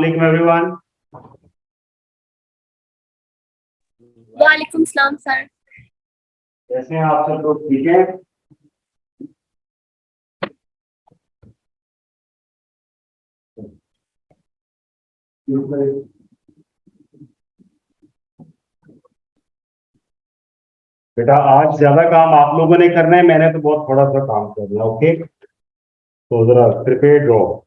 Assalamualaikum everyone. वालेकुम सलाम sir. कैसे हैं आप सब लोग? ठीक है? बेटा आज ज्यादा काम आप लोगों ने करना है, मैंने तो बहुत थोड़ा सा काम करना है। ओके, तो जरा प्रिपेयर्ड रहो।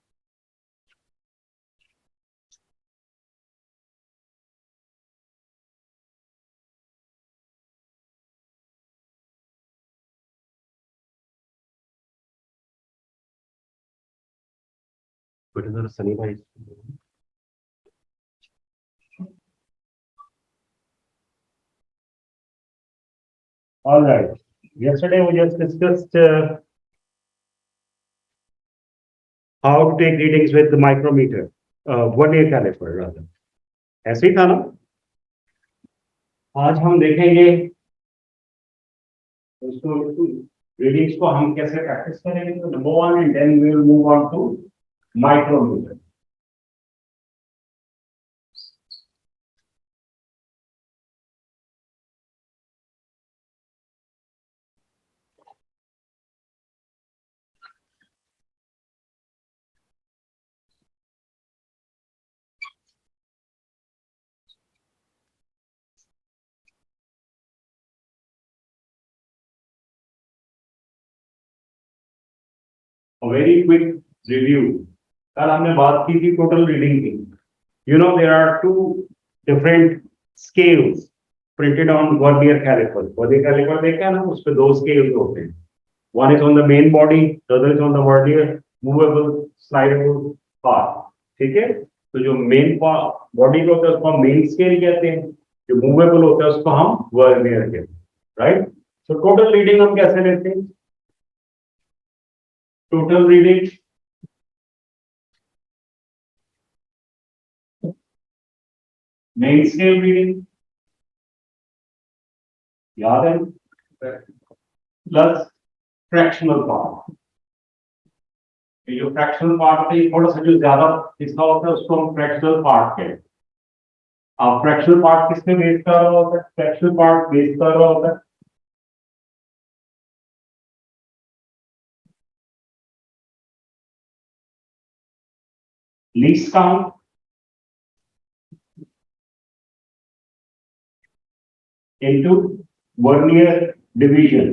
बेटा जरा सनी भाई, all right. Yesterday we just discussed how to take readings with the micrometer, 1 year caliper rather. ऐसे ही था ना? आज हम देखेंगे उसको, रीडिंग्स को हम कैसे प्रैक्टिस करेंगे। तो number 1 and then we will move on to micrometer. Very quick review. कल हमने बात की थी टोटल रीडिंग की। You know there are two different scales printed on vernier caliper. Vernier caliper देखा है ना, उस पे 2 स्केल्स होते हैं। One is on the main body, the other is on the vernier movable slidable part. ठीक है, तो जो मेन बॉडी को होता है उसको हम मेन स्केल कहते हैं, जो मूवेबल होता है उसको हम वर्नियर कहते हैं। राइट, तो टोटल रीडिंग हम कैसे लेते हैं? Total reading main scale reading याद है, प्लस फ्रैक्शनल पार्ट। ये जो फ्रैक्शनल पार्ट है, थोड़ा सा जो ज्यादा इसका होता है उसको हम फ्रैक्शनल पार्ट कहते हैं। अब फ्रैक्शनल पार्ट किस पे बेस कर रहा होता है? फ्रैक्शनल पार्ट बेस कर रहा होता है least count into vernier division.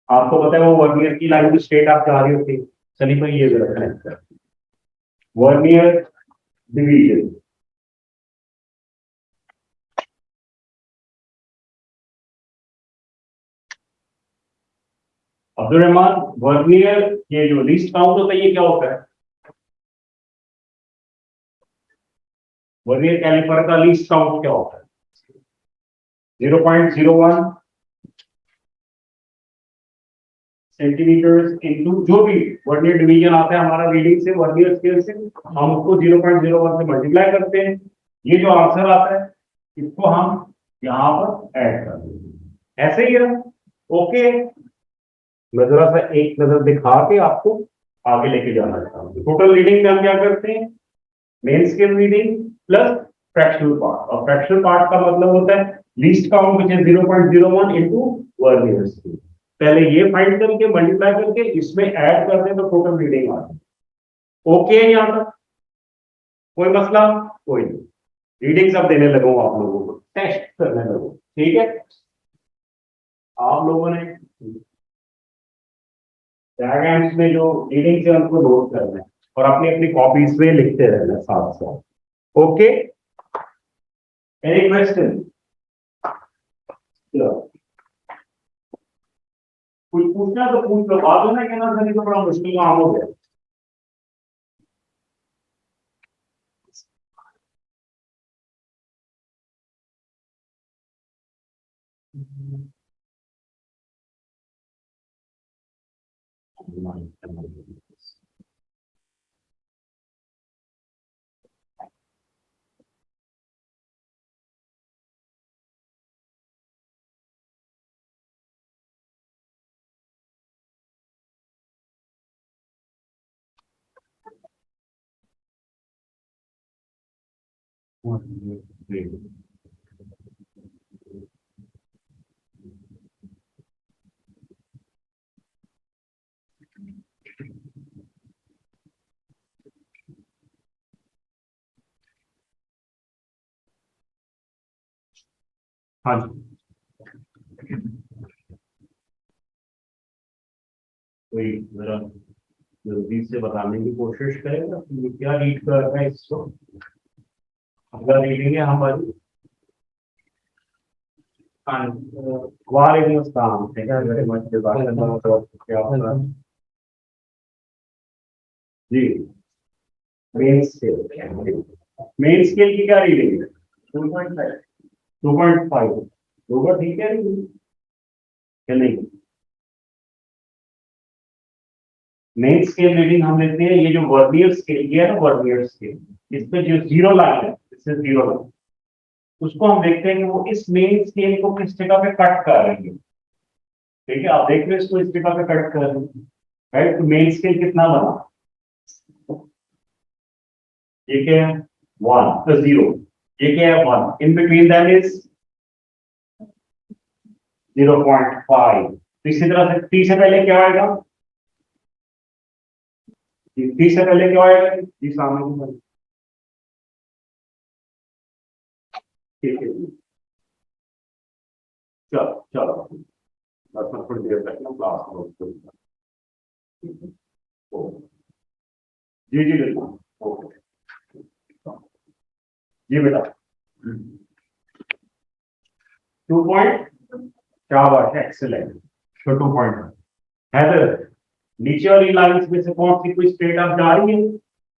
आपको पता है वो वर्नियर की लाइन की स्टेट आप जा रही होती है। चलिए भाई ये जरा कनेक्ट कर, vernier division. Abdul Rahman, vernier ये जो लीस्ट काउंट होता है ये क्या होता है? वर्नियर कैलिपर का लीस्ट काउंट क्या होता है? 0.01 सेंटीमीटर इंटू जो भी वर्नियर डिवीजन आता है हमारा रीडिंग से, वर्नियर स्केल से, हम उसको 0.01 से मल्टीप्लाई करते हैं। ये जो आंसर आता है इसको हम यहां पर ऐड कर देते हैं। ऐसे ही है। ओके, मैं जरा सा एक नजर दिखा के आपको आगे लेके जाना चाहता हूँ। टोटल रीडिंग में हम क्या करते हैं? Main scale reading plus fractional part. और फ्रैक्शनल पार्ट का मतलब होता है least count which is 0.01 into vernier scale. पहले ये फाइंड करके मल्टीप्लाई करके इसमें ऐड कर दें तो टोटल रीडिंग आ जाए। ओके है यहां तक? कोई मसला? कोई नहीं। रीडिंग सब देने लगूंगा आप लोगों को, टेस्ट करने लगूंगा। ठीक है, आप लोगों ने डायग्राम्स में जो रीडिंग से उनको नोट करना है और अपनी अपनी कॉपीज में लिखते रहना साथ साथ। Okay, any question? कुछ पूछना तो पूछ लो, बात होना कहना सर तो बड़ा मुश्किल काम हो गया। हाँ जी, कोई जरा जल्दी से बताने की कोशिश करेगा कि क्या रीड कर रहा है इसको। अगला रीडिंग है हमारी वालेकुम अस्सलाम, थैंक यू वेरी मच क्या होगा जी। मेन स्केल, मेन स्केल की क्या रीडिंग है? 2.5, 2.5 होगा, ठीक है क्या नहीं? मेन स्केल रीडिंग हम लेते हैं, ये जो वर्नियर स्केल ये है ना, वर्नियर स्केल, इस पे जो जीरो लाइन है, इससे जीरो लाइन, उसको हम देखते हैं कि वो इस मेन स्केल को किस जगह पे कट कर रही है। ठीक है, आप देख रहे हैं इसको इस जगह पे कट कर रही है, राइट? तो मेन स्केल कितना बना? ये क्या है? 1 प्लस 0, ये क्या है? 1, इन बिटवीन दैट इज 0.5। तो इसी तरह से टी से पहले क्या आएगा? टी से पहले क्या आएगा जी? सामने की तरफ। ठीक है, चलो चलो, बस मैं थोड़ी देर तक ना क्लास करूँ। जी जी बिल्कुल, ओके जी बेटा। 2 पॉइंट, क्या बात है, एक्सेलेंट। तो 2 पॉइंट है तो नीचे वाली लाइंस में से कौन सी कोई स्ट्रेट अप जा रही है?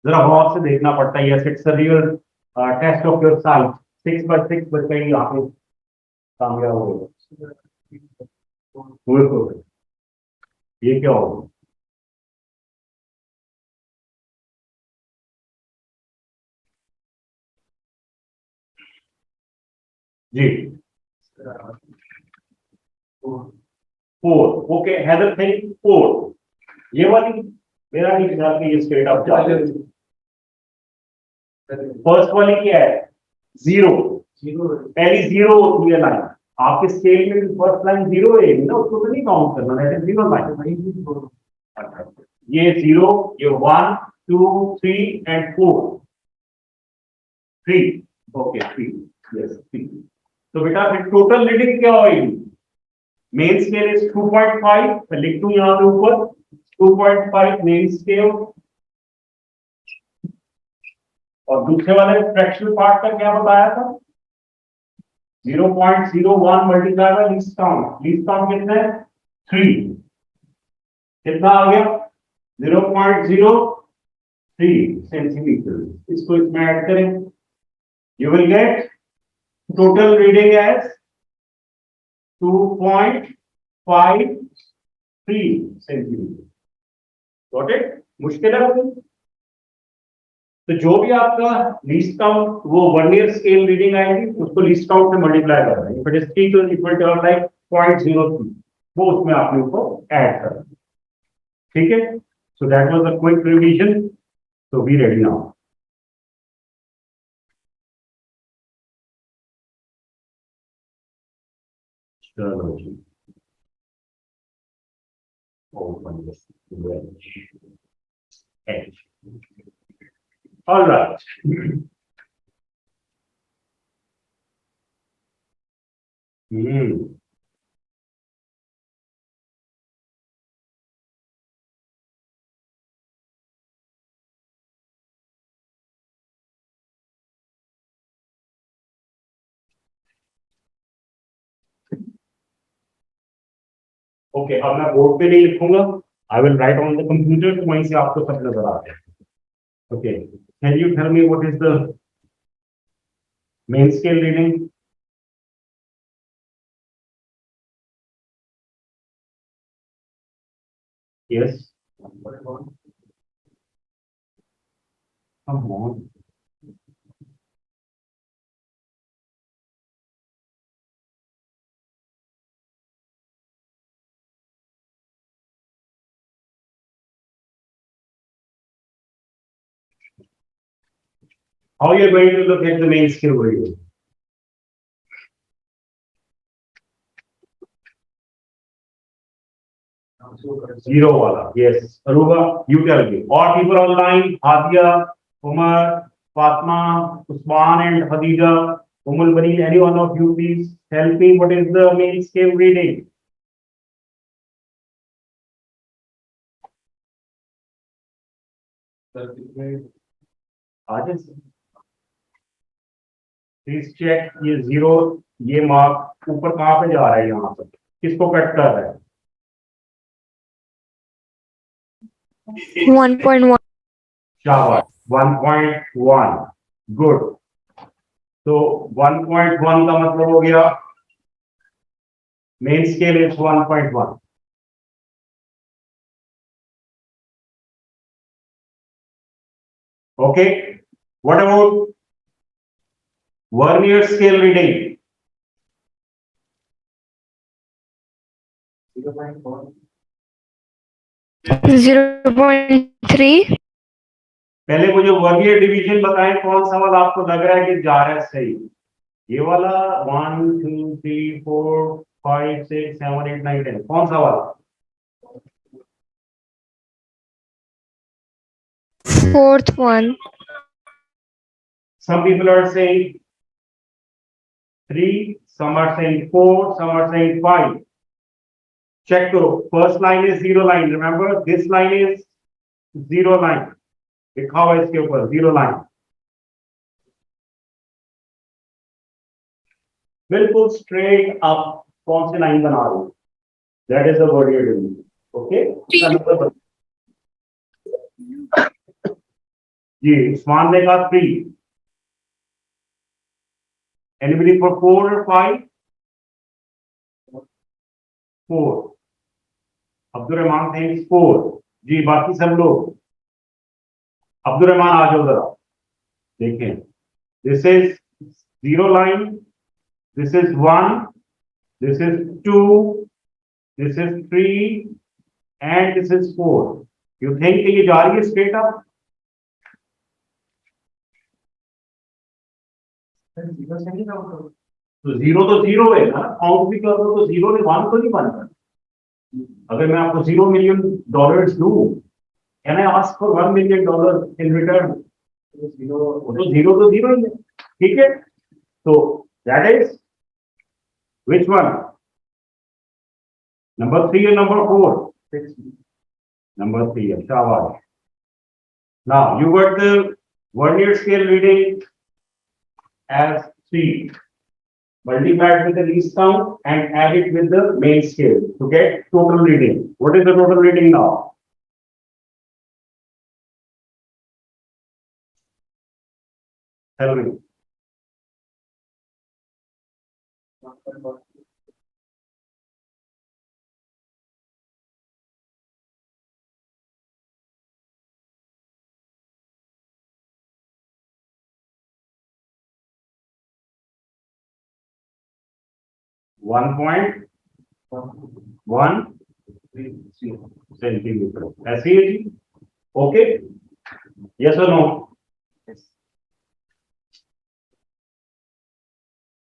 जरा गौर से देखना पड़ता है, yes it's a real test of your sight. 6/6 बच गई, यहाँ पे कामयाब हो गए। ये क्या होगा? जी 4, ओके हैदर थे 4, ये वाली मेरा नहीं ख्याल कि ये स्ट्रेट अप जा रही है। फर्स्ट वाली क्या है? 0, पहली 0 होती है लाइन, आपके स्केल में फर्स्ट लाइन 0 है ना, उसको तो नहीं काउंट करना, दैट इज 0 लाइन। ये 0, ये 1 2 3 एंड 4, 3, ओके 3, यस 3। तो बेटा फिर टोटल रीडिंग क्या होगी? मेन स्केल इज 2.5, मैं लिख दूं यहां पे ऊपर 2.5 मेन स्केल, और दूसरे वाले फ्रैक्शनल पार्ट का क्या बताया था? 0.01 multiply bye least count, least count कितना है? 3, कितना आ गया? 0.03 सेंटीमीटर। इसको इसमें ऐड करें, you will get total reading as 2.53 centimetre. Got it? मुश्किल है वो? तो जो भी आपका लीस्ट काउंट वो वर्नियर स्केल रीडिंग आएगी, उसको लीस्ट काउंट से मल्टीप्लाई करना है, इफ इट इज 3 तो इक्वल टू लाइक 0.03, वो उसमें आपने उसको ऐड करना है। ठीक है, so that was a quick revision, so be ready now. चलो जी, open this wedge. Edge. All right. Okay, अब मैं बोर्ड पे नहीं लिखूंगा, I will write on the computer, तो वहीं से आपको सब नजर आ जाए। Okay, can you tell me what is the main scale reading? Yes, come on. How you are going to look at the main skill video? Zero wala. Yes. Aruba, you tell me. All people online, Hadia, Umar, Fatma, Usman and Khadija, Umul Bani, any one of you please help me. What is the main skill reading? Please check ये zero ये mark ऊपर कहां पे जा रहा है यहाँ पर किसको कट कर रहा है 1.1 शाबाश 1.1 गुड तो 1.1 का मतलब हो गया main scale is 1.1 okay what about vernier scale reading 0.3 पहले मुझे वर्नियर डिवीजन बताएं कौन सा वाला आपको लग रहा है कि जा रहा है सही ये वाला 1 2 3 4 5 6 7 8 9 10 कौन सा वाला fourth one some people are saying 3 some are saying 4 some are saying 5 check करो first line is zero line remember this line is zero line लिखा हुआ है इसके ऊपर zero line बिल्कुल स्ट्रेट अप कौन सी लाइन बना रहे हो that is the word you doing okay जी उस्मान ने कहा 3 एनीबडी फॉर 4 और 5 4 अब्दुल रहमान थिंक्स 4 जी बाकी सब लोग अब्दुल रहमान आ जाओ जरा देखें this is zero line this is 1 this is 2 this is 3 and this is 4 you think ये जा रही है स्ट्रेट अप तो जीरो है ना काउंट भी कर दो तो जीरो ने 1 तो नहीं बनता अगर मैं आपको $0 million दूं can I ask for $1 million in return तो जीरो ही है ठीक है तो that is which one number 3 और नंबर 4 नंबर 3 है शाबाश now you got the vernier scale reading as 3 multiplied with the least count and add it with the main scale to get total reading. What is the total reading now? Tell me. 1.1 centimetre ऐसी है जी okay yes और no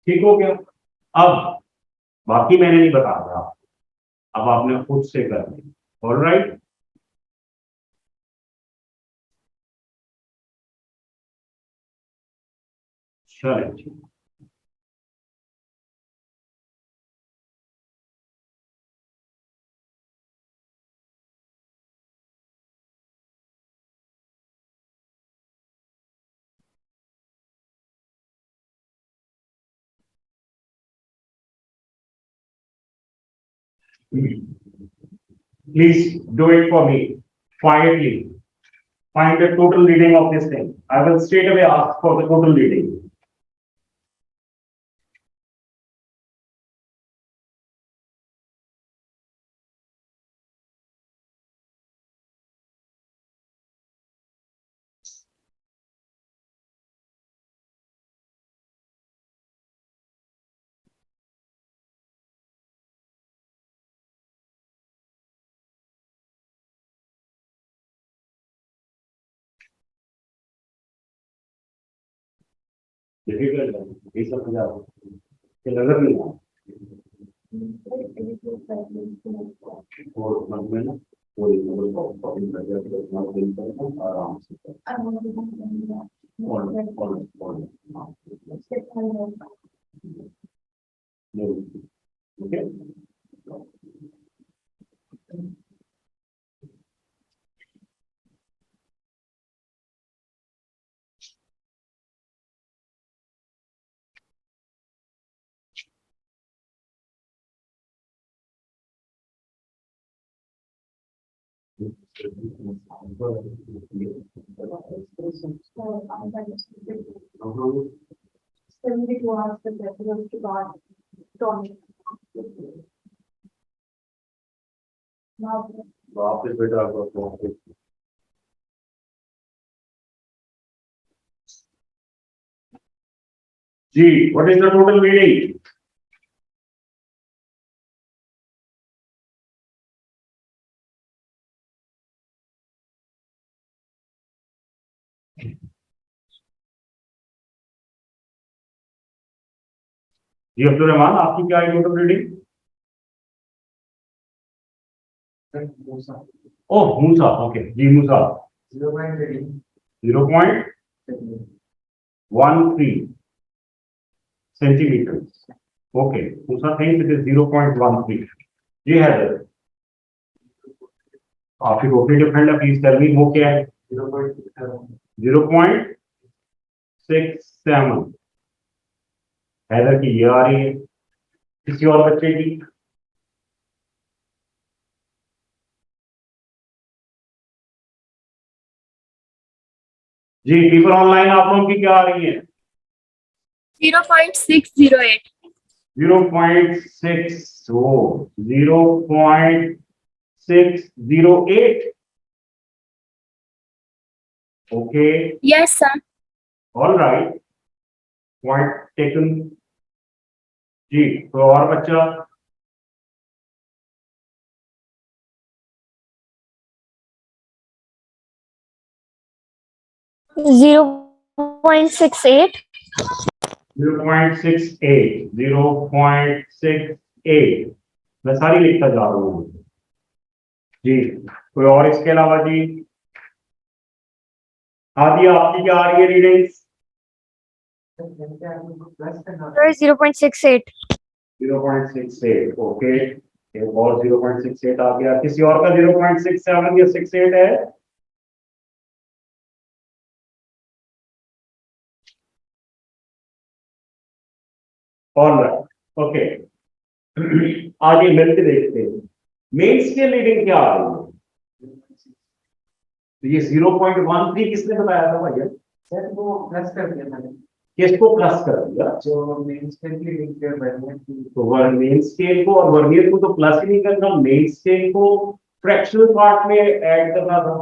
ठीक हो गया अब बाकी मैंने नहीं बता रहा अब आपने खुद से करना ऑलराइट चलिए Please do it for me quietly. Find the total reading of this thing. I will straight away ask for the total reading. Difficult है, ये सब समझा कि नजर नहीं आ और मन में ना कोई नंबर कॉपी कर दिया तो अपना दिन पर आराम से और ओके। वापस बेटा वापस जी, what is the total reading? जी अब्दुल रहमान, आपकी क्या है total reading? Oh Musa, okay जी Musa 0.13 centimetre. Okay Musa thinks it is 0.13। जी हैदर, आपकी टोटल डिफरेंट है, प्लीज टेल मी वो क्या है? 0.67। हैदर की ये आ रही है, किसी और बच्चे की? जी पीपल ऑनलाइन, आप लोगों की क्या आ रही है? 0.608. 0.6, oh 0.608। Okay Yes, sir. All right, point taken. जी तो और बच्चा? 0.68. 0.68, 0.68 मैं सारी लिखता जा रहा हूँ जी। कोई और इसके अलावा जी? आदिया, आपकी क्या आ रही है रीडिंग्स? Sir, 0.68. 0.68, ओके। एक और 0.68 आ गया, किसी और का 0.67 या 68 है? All right okay. आगे मिलके देखते हैं मेन स्केल रीडिंग क्या आ रही है। तो ये 0.13 किसने बताया था भैया? सर वो प्लस कर दिया मैंने, किसको प्लस कर दिया? जो मेन स्केल की लिंक पे बढ़ने की। तो मेन स्केल को और वर्नियर को तो प्लस ही नहीं करना, मेन स्केल को फ्रैक्शनल पार्ट में ऐड करना था,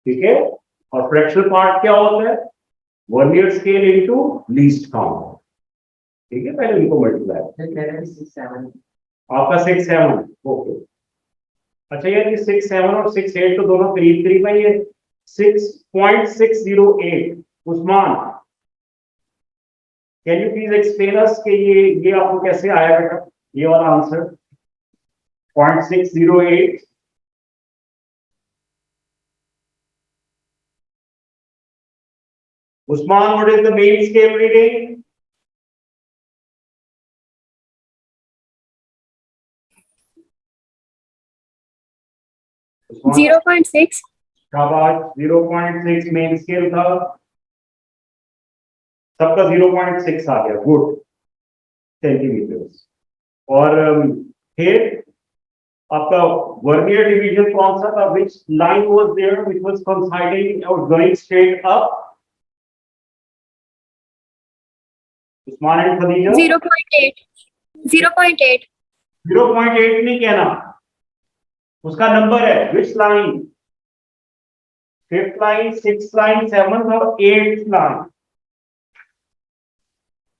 ठीक है। और फ्रैक्शनल पार्ट क्या होता है? Vernier scale into least count, ठीक है। पहले इनको मल्टीप्लाई, फिर कह रहे हैं 6-7। आपका 6-7, ओके। अच्छा यार ये 6-7 और 6-8 तो दोनों करीब करीब है, ये 6.608। Usman, can you please explain us कि ये आपको कैसे आया बेटा ये वाला answer 0.608? Usman, what is the main scale reading? 0.6. शाबाश, 0.6 मेन स्केल था, सबका 0.6 आ गया, गुड सेंटीमीटर्स। और फिर आपका वर्नियर डिवीजन कौन सा था? Which line was there which was coinciding और going straight up? Usman and Khadija 0.8. 0.8. 0.8 नहीं कहना, उसका नंबर है, which line? Fifth line, six line, seventh और एट्थ लाइन?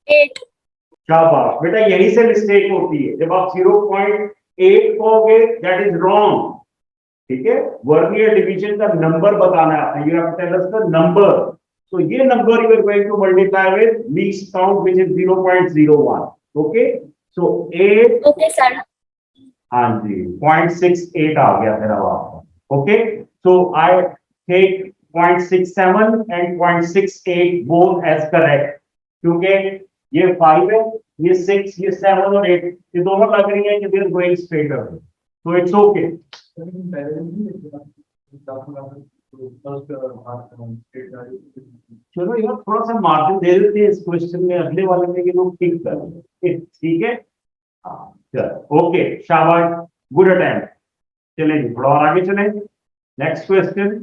8. शाबाश बेटा, यहीं से मिस्टेक होती है, जब आप 0.8 कहोगे दैट इज रॉन्ग, ठीक है। वर्नियर डिवीजन का नंबर बताना है आपने, you have to tell us the number So ये number you are going to multiply with least count which is 0.01. Okay. So 8, Okay, sir. हाँ जी 0.68 आ गया फिर अब आपका. Okay. So I take 0.67 and 0.68 both as correct. क्योंकि ये 5 है, ये 6, ये 7 और 8 ये दोनों लग रही हैं कि they are going straight away. So it's okay. चलो यार थोड़ा सा मार्जिन दे देते हैं इस क्वेश्चन में, अगले वाले में कि लोग ठीक कर लें. ठीक है. हाँ चलो ओके शाबाश, गुड अटेम्प्ट. चलें जी थोड़ा और आगे चलें. Next question.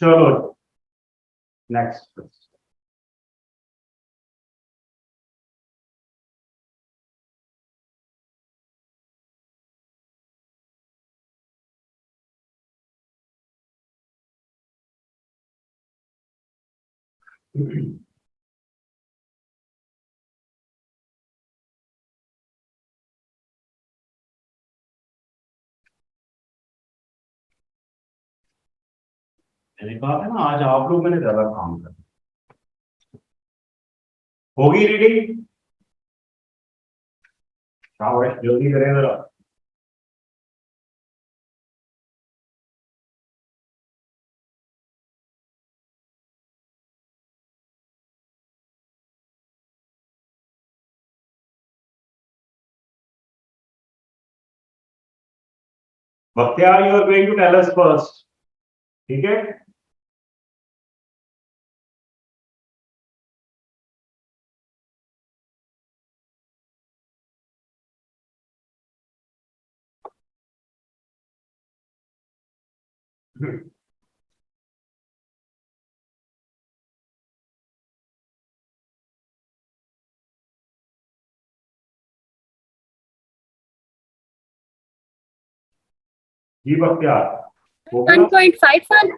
चलो नेक्स्ट क्वेश्चन. मैंने कहा था ना आज आप लोग मैंने ज्यादा काम कर. होगी रीडिंग. शाबाश जल्दी करें जरा. Bakhtiyar you are going to tell us first. ठीक है. जी बख्तियार हो गया. 1.51.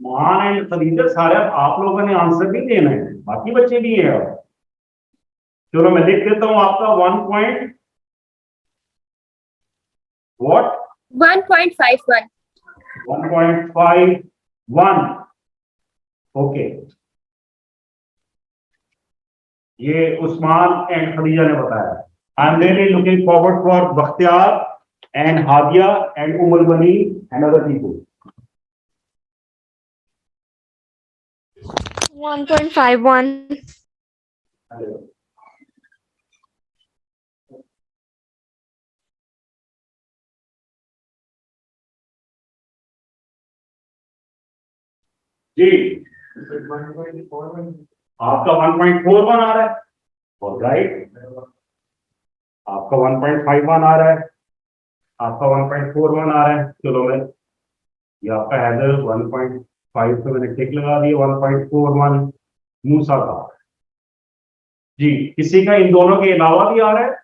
मान एंड खदीजा सारे आप लोगों ने आंसर भी देना है, बाकी बच्चे भी हैं. चलो मैं लिख देता हूं आपका 1 पॉइंट व्हाट 1.51. 1.51. ओके. ये उस्मान एंड खदीजा ने बताया. I am really looking forward for Bakhtiyar and Hadiya and Umar Bani and other people. 1.51. जी आपका 1.41 आ रहा है. और राइट. आपका 1.51 आ रहा है. आपका 1.41 आ रहा है. चलो मैं ये आपका हैदर 1.5 पे मैंने टिक लगा दिया. 1.41 मूसा का. जी किसी का इन दोनों के अलावा भी आ रहा है.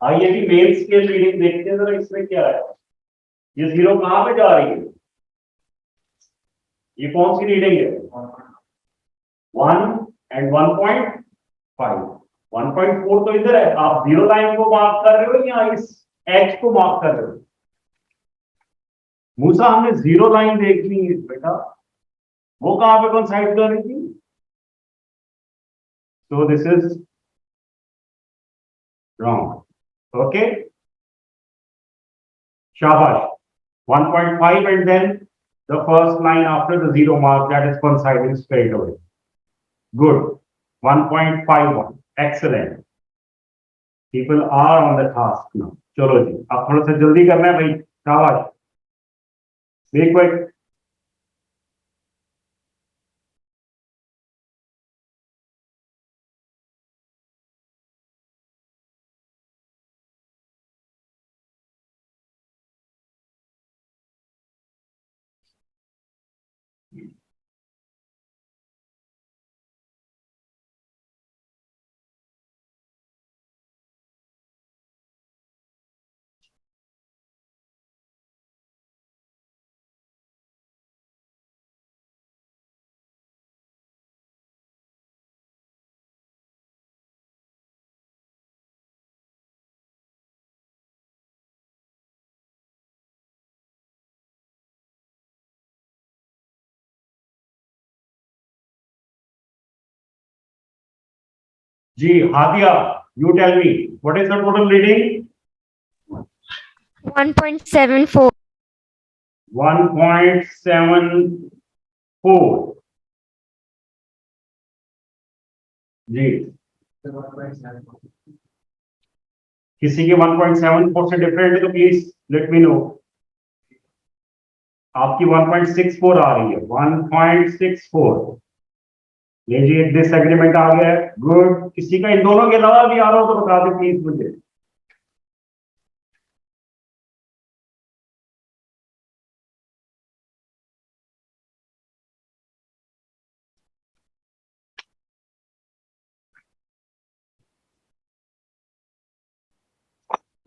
आइए भी मेन स्केल रीडिंग देखते हैं जरा इसमें क्या है. ये जीरो कहां पे जा रही है. ये कौन सी रीडिंग है. 1 एंड 1.5. 1.4 तो इधर है. आप जीरो लाइन को मार्क कर रहे हो या इस एच को मार्क कर रहे हो. मूसा हमने जीरो लाइन देखनी है बेटा. वो कहां पे कंसाइड कर रही थी. So this is wrong. Okay शाबाश. 1.5 and then the first line after the zero mark that is coinciding straight away. Good. 1.51. Excellent. People are on the task now. चलो जी अब थोड़ा सा जल्दी करना है भाई. शाबाश. Be quick. जी Hadiya, you tell me what is the total reading? 1.74. 1.74 जी। 1.7. किसी के 1.74 से डिफरेंट है तो प्लीज लेट मी नो। आपकी 1.64 आ रही है, 1.64। लीजिए डिसएग्रीमेंट आ गया है, गुड। किसी का इन दोनों के अलावा भी आ रहा हो तो बता दे प्लीज मुझे।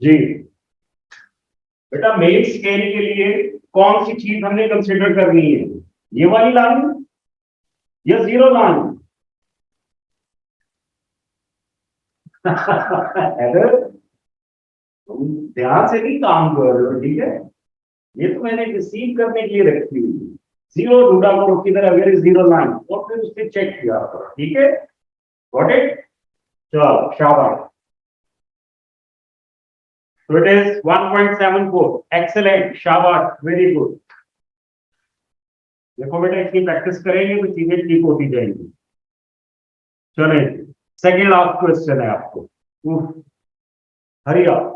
जी बेटा, मेन स्केल के लिए कौन सी चीज हमने कंसिडर करनी है? ये वाली लानी या जीरो लानी? अगर तुम ध्यान से नहीं काम कर रहे हो, ठीक है? ये तो मैंने रिसीव करने के लिए रखी हुई है। जीरो ढूंढा करो किधर, अगर जीरो लाइन, और फिर उससे चेक किया करो, ठीक है? Got it? चलो शाबाश। So it is 1.74. Excellent, शाबाश, वेरी गुड। देखो बेटा, इसकी प्रैक्टिस करेंगे तो चीजें ठीक होती जाएंगी। चले, सेकेंड लास्ट क्वेश्चन है आपको। हरी आप।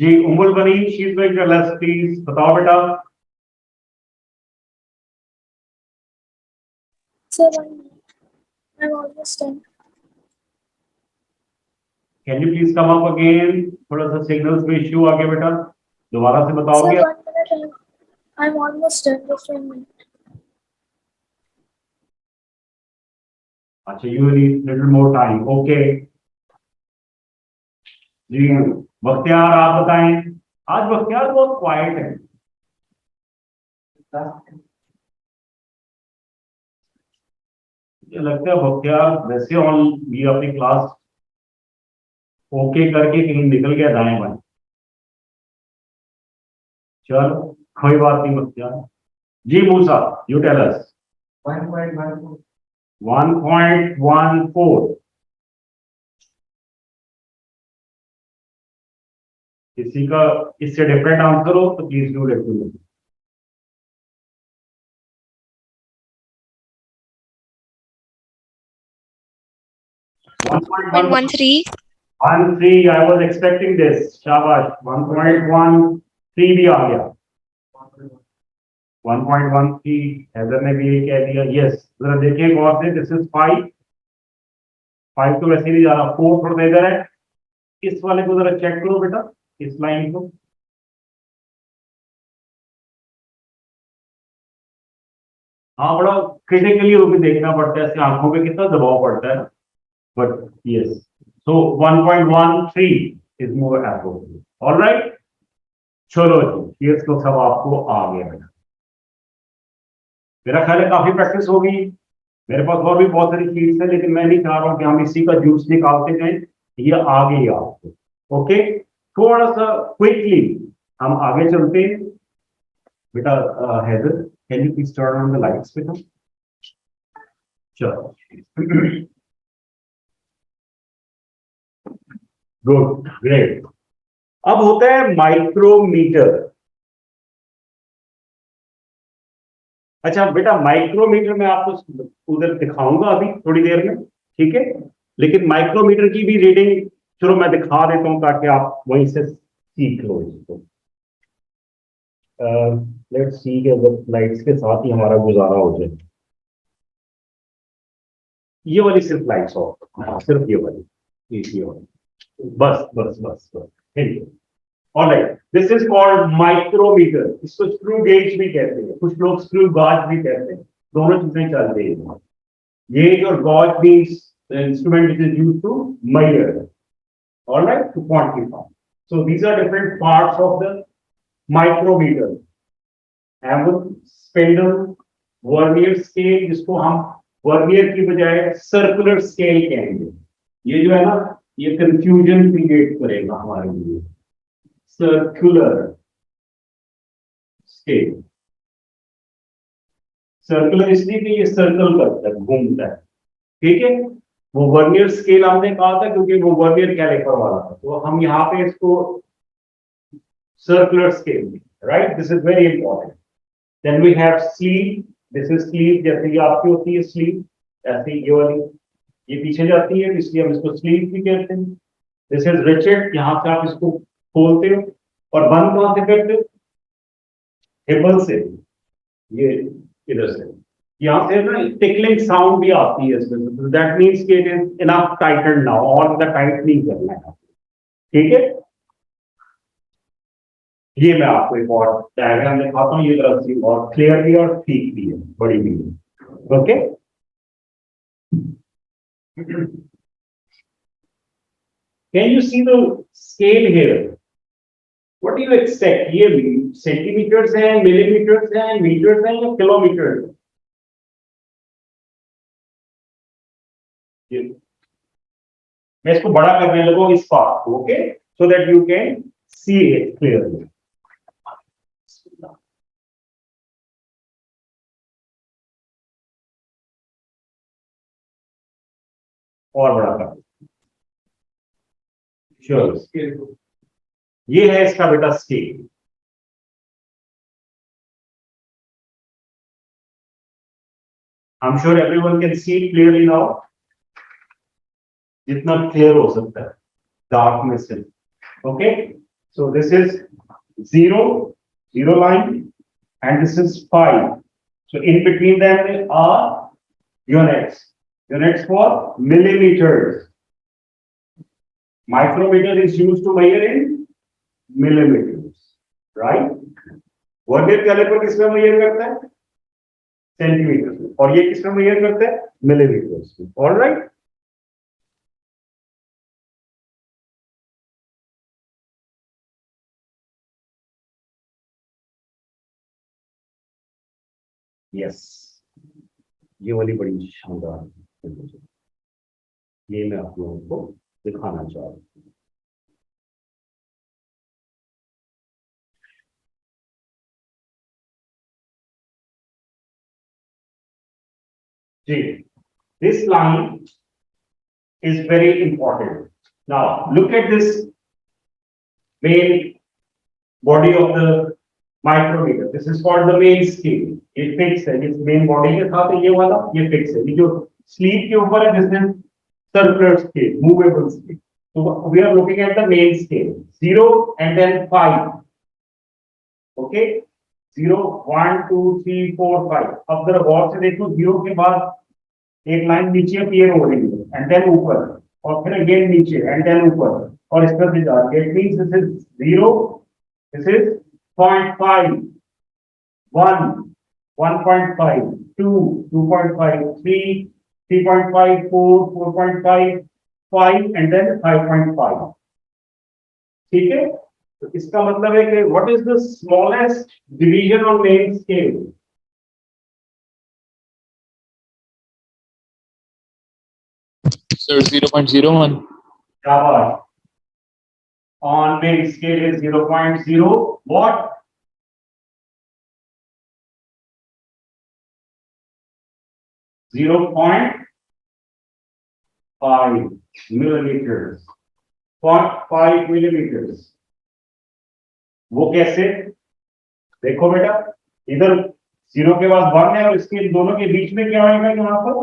जी Umul Bani, she is going to tell us, please बताओ बेटा। Sir, I'm almost done. Can you please come up again? थोड़ा सा सिग्नल्स में इश्यू आ गया बेटा, दोबारा से Sir, बताओगे? 1 minute. I'm almost done. Just 1 minute. अच्छा, you need little more time, okay. जी बख्तियार, आप बताएं। आज बख्तियार बहुत क्वाइट है। मुझे लगता है बख्तियार वैसे ऑन ये अपनी क्लास ओके करके कहीं निकल गया दाएं बाएं। चलो कोई बात नहीं बख्तियार। जी मूसा, यू टेल अस। 1.14. 1.14। किसी का इससे डिफरेंट आंसर हो तो please do let me know. 1.13. 1.13, I was expecting this, शाबाश। 1.13 भी आ गया। 1.13 हैदर ने भी ये कह दिया, यस। जरा देखिए गौर से, दिस इज 5। 5 तो वैसे नहीं जा रहा, 4 थोड़ा सा इधर है। इस वाले को जरा चेक करो बेटा, इस लाइन को। हाँ, बड़ा क्रिटिकली होकर देखना पड़ता है, ऐसे आंखों पे कितना दबाव पड़ता है। But yes, so 1.13 is more appropriate. Alright, चलो जी, ये तो सब आपको आ गया बेटा। मेरा ख्याल है काफी प्रैक्टिस होगी। मेरे पास और भी बहुत सारी चीज है, लेकिन मैं नहीं चाह रहा हूं कि हम इसी का जूस निकालते जाएं, ये आ गई आपको। ओके, थोड़ा सा क्विकली हम आगे चलते हैं बेटा। Haider, can you please turn on the lights बेटा? चलो गुड, ग्रेट। अब होता है माइक्रोमीटर। अच्छा बेटा, माइक्रोमीटर में आपको उधर दिखाऊंगा अभी थोड़ी देर में, ठीक है? लेकिन माइक्रोमीटर की भी रीडिंग चलो मैं दिखा देता हूं ताकि आप वहीं से सीख लो इसको। लेट्स सी के लाइट्स के साथ ही हमारा गुजारा हो जाए। ये वाली सिर्फ लाइट्स ऑफ, सिर्फ ये वाली, ये वाली। बस बस बस बस, thank you. All right, this is called micrometer. इसको स्क्रू गेज भी कहते हैं, कुछ लोग स्क्रू गाज भी कहते हैं, दोनों चीजें चलती हैं। Gauge or gauge means the instrument which is used to measure, all right, to quantify. So these are different parts of the micrometer. Anvil, spindle, vernier scale, जिसको हम वर्नियर की बजाय सर्कुलर स्केल कहेंगे। ये जो है ना, ये कंफ्यूजन क्रिएट करेगा हमारे लिए। सर्कुलर स्केल, सर्कुलर इसलिए कि ये सर्कल करता है, घूमता है, ठीक है। वो वर्नियर स्केल हमने कहा था क्योंकि वो वर्नियर कैलिपर वाला था, तो हम यहाँ पे इसको circular scale, right, this is very important. Then we have sleeve, this is sleeve, जैसे ये आपकी होती है स्लीव, ऐसे ये वाली ये पीछे जाती है, इसलिए हम इसको स्लीव भी कहते हैं। दिस इज रिचेट, यहाँ से आप इसको खोलते हो और बंद कहाँ से करते हो, हिबल से, ये इधर से, यहाँ से ना टिकलिंग साउंड भी आती है इसमें, दैट मींस कि it is enough Titan now, और ज्यादा टाइट नहीं करना है, ठीक है। ये मैं आपको एक और डायग्राम दिखाता हूँ, ये तरफ से और क्लियर भी और ठीक भी है, बड़ी भी है, okay. Can you see the scale here? What do you expect? ये सेंटीमीटर्स हैं, मिलीमीटर्स हैं, मीटर्स हैं या किलोमीटर्स? मैं इसको बड़ा करने लगूँ इस पार्ट को, okay, so that you can see it clearly. और बड़ा कर, श्योर, ये है इसका बेटा scale. I am sure everyone can see it clearly now, जितना क्लियर हो सकता है डार्क में से, okay. So this is 0 line and this is 5, so in between them are units for millimeters. Micrometer is used to measure in millimeters, right? Vernier caliper किसमें measure करता है? Centimetre में, और ये किसमें मेजर करता है? मिलीमीटर्स में, ऑलराइट। यस, ये वाली बड़ी शानदार है, ये मैं आप लोगों को दिखाना चाह रहा हूँ। जी, this line is very important. Now look at this main body of the micrometer. This is called the main scale. ये फिक्स है, इस मेन बॉडी के साथ ये वाला ये फिक्स है। ये जो स्लीव के ऊपर है this is circular scale, movable scale. So we are looking at the main scale, 0 and then 5. Okay, 0, 1, 2, 3, 4, 5. अब जरा गौर से देखो, 0 के बाद एक लाइन नीचे अपीयर हो रही है एंड देन ऊपर, और फिर अगेन नीचे एंड देन ऊपर, और इस तरह से जा रही है। It means this is 0, this is 0.5, 1, 1.5, 2, 2.5, 3, 3.5, 4, 4.5, 5 and then 5.5, ठीक है। तो इसका मतलब है कि what is the smallest division on main scale? Sir, 0.01. क्या बात, on main scale is 0.0 what? Zero point 5 millimeters, 0.5 millimeters. वो कैसे? देखो बेटा, इधर 0 के बाद 1 है और इसके दोनों के बीच में क्या आएगा यहाँ पर?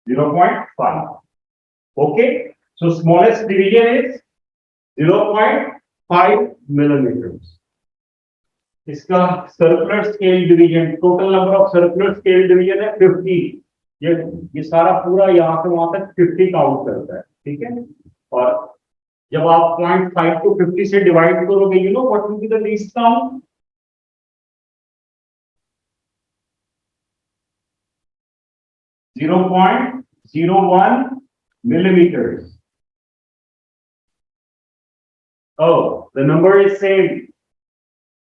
0.5. Okay, so smallest division is 0.5 millimeters. इसका circular scale division, total number of circular scale division है 50, ये ये सारा पूरा यहाँ से वहां तक 50 काउंट करता है, ठीक है। और जब आप 0.5 को 50 से डिवाइड करोगे, you know what will be the least count? 0.01 millimeters. Oh, the number is same.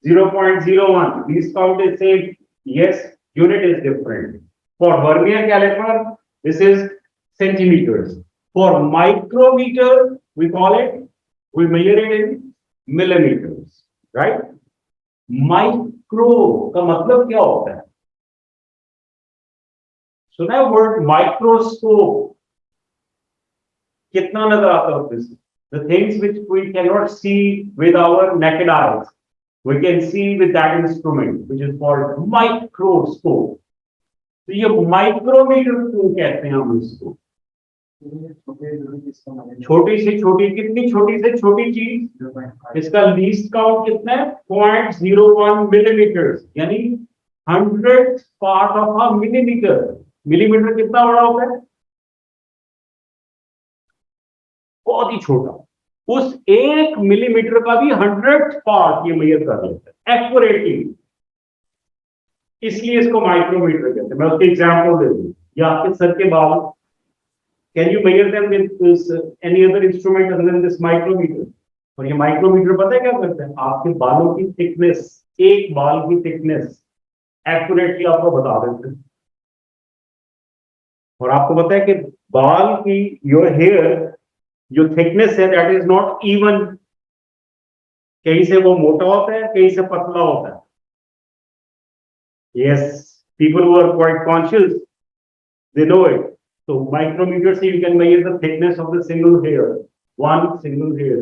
0.01. Least count is same. Yes, unit is different. For vernier caliper, this is centimeters. For micrometer, we measure it in millimeters, right? Micro का मतलब क्या होता है? सुना है word microscope? कितना नजर आता है this? The things which we cannot see with our naked eyes, we can see with that instrument, which is called microscope. तो ये माइक्रोमीटर क्यों कहते हैं हम इसको? छोटी से छोटी, कितनी छोटी से छोटी चीज? इसका लीस्ट काउंट कितना है? 0.01 मिलीमीटर, यानी 100th part of a millimetre. Millimetre कितना बड़ा होता है? बहुत ही छोटा। उस 1 मिलीमीटर का भी 100th पार्ट ये मेजर कर लेता है एक्यूरेटली, इसलिए इसको माइक्रोमीटर कहते हैं। मैं उसके एग्जांपल दे दूं, या आपके सर के बाल, can you measure them with any other instrument other than this micrometer? और ये माइक्रोमीटर पता है क्या करता है? आपके बालों की थिकनेस, एक बाल की थिकनेस एक्यूरेटली आपको बता देते हैं। और आपको पता है कि बाल की, योर हेयर जो थिकनेस है, दैट इज नॉट इवन। कहीं से वो मोटा होता है, कहीं से पतला होता है। Yes, people who are quite conscious, they know it. तो माइक्रोमीटर से you can measure the thickness of the single hair, one single hair.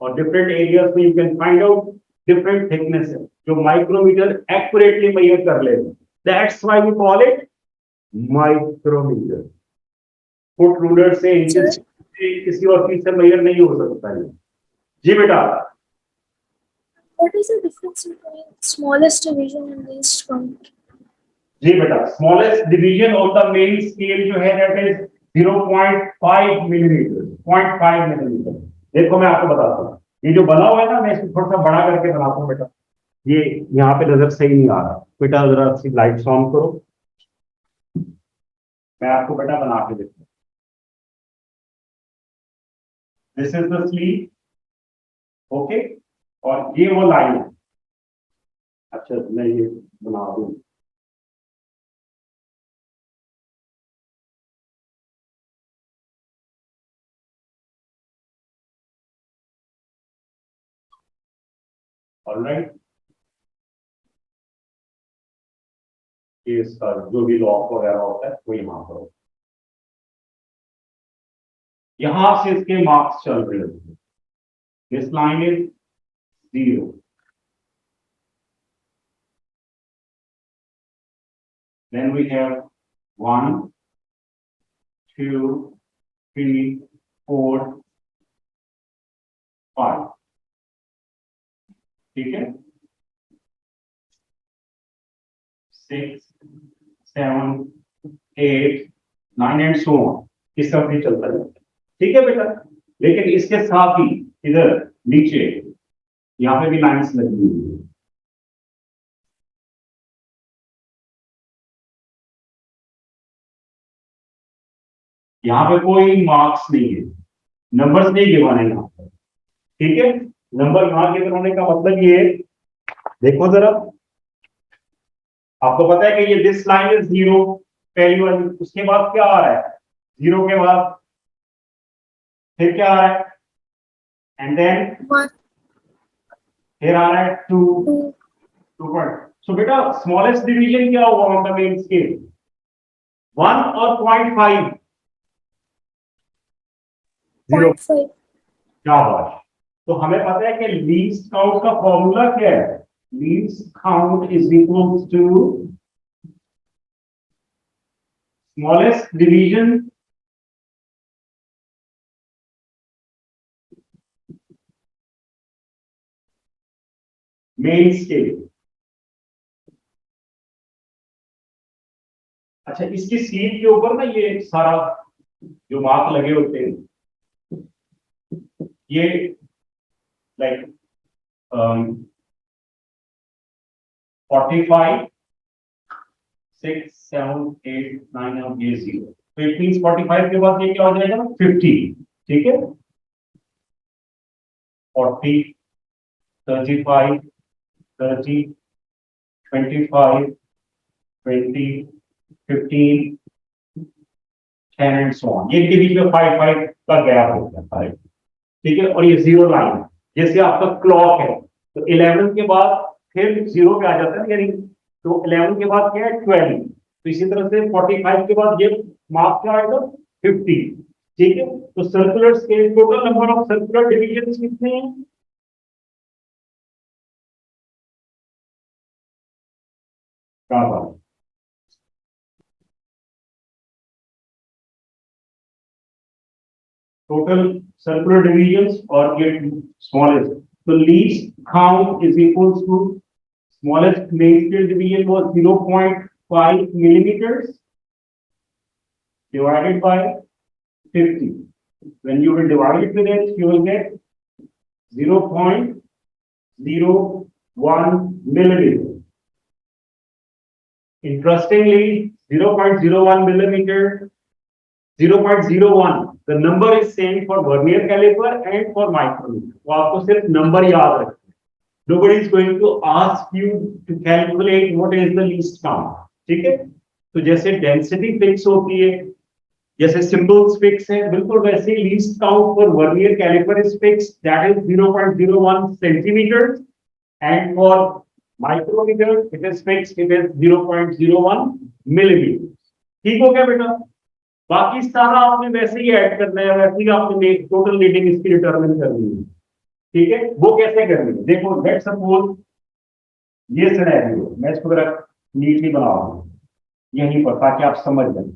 और डिफरेंट एरियाज में you can find out different thickness है, जो माइक्रोमीटर एक्यूरेटली मेजर कर लेगा। That's why we call it micrometer. Foot ruler से, inches से, किसी और चीज से मेजर नहीं हो सकता है। जी बेटा। What is the difference between smallest division and least count? जी बेटा, smallest division of the main scale जो है दैट इज 0.5 मिलीमीटर, 0.5 मिलीमीटर। देखो मैं आपको बताता हूँ, ये जो बना हुआ है ना, मैं इसको थोड़ा सा बड़ा करके बनाता हूँ बेटा। ये यहाँ पे नजर सही नहीं आ रहा बेटा, जरा सी लाइट ऑन करो, मैं आपको बेटा बना के देता हूँ। This is the sleeve, okay, और ये वो लाइन है। अच्छा, मैं ये बना दूं। ऑलराइट, ये इसका जो भी लॉक वगैरह होता है वो यहाँ पर होता है। यहां से इसके मार्क्स चल रहे होते हैं। This line is 0, then we have 1 2 3 4 5, ठीक है, 6 7 8 9 एंड सो ऑन, इस तरह से चलता है। ठीक है बेटा, लेकिन इसके साथ ही इधर नीचे यहाँ पे भी लाइंस लगी हुई है। यहाँ पे कोई मार्क्स नहीं है, नंबर्स नहीं गिवन है यहाँ पर, ठीक है। नंबर यहाँ गिवन होने का मतलब ये है, देखो जरा, आपको पता है कि ये दिस लाइन इज 0 पहली वाली, उसके बाद क्या आ रहा है? 0 के बाद फिर क्या आ रहा है? एंड देन 1, फिर आ रहा है 2 2, 2 सो बेटा स्मॉलेस्ट डिवीजन क्या हुआ ऑन द मेन स्केल? 1 और 0.5, 0। 0.5. क्या बात। तो हमें पता है कि लीस्ट काउंट का फॉर्मूला क्या है? Least count is equal to smallest division main scale. अच्छा, इसकी स्लीव के ऊपर ना ये सारा जो मार्क लगे होते हैं, ये लाइक 45 6 7 8 9 और ये 0, तो इट मींस 45 के बाद ये क्या हो जाएगा 50, ठीक है, 40 35 30 25 20 15 10 एंड सो ऑन, ये इनके बीच में 5 5 का गैप होता है 5, ठीक है, और ये 0 लाइन जैसे आपका क्लॉक है, तो 11 के बाद फिर 0 पे आ जाता है, यानी तो 11 के बाद क्या है 12, तो इसी तरह से 45 के बाद ये मार्क क्या आएगा 50, ठीक है। तो circular scale total number of circular division कितने हैं, total circular divisions or get smallest. So least count is equals to smallest main scale division was 0.5 millimeters divided by 50. When you will divide it with it, you will get 0.01 millimeter. Interestingly, 0.01 millimeter, 0.01, the number is same for vernier caliper and for micrometer. तो आपको सिर्फ number याद रखना है. Nobody is going to ask you to calculate what is the least count. ठीक है? तो जैसे डेंसिटी फिक्स होती है, जैसे सिंबल्स फिक्स है, बिल्कुल वैसे ही least count for vernier calliper is fix, that is 0.01 centimetre, and for micrometer it is fixed, it is 0.01 millimetre. ठीक हो गया बेटा? बाकी सारा आपने वैसे ही ऐड करना है, वैसे ही आपने टोटल रीडिंग इसकी डिटरमिन करनी है. ठीक है, वो कैसे करनी है देखो. लेट्स सपोज ये सिनेरियो, मैं इसको जरा नीटली बना रहा हूं यहीं पर ताकि आप समझ जाए.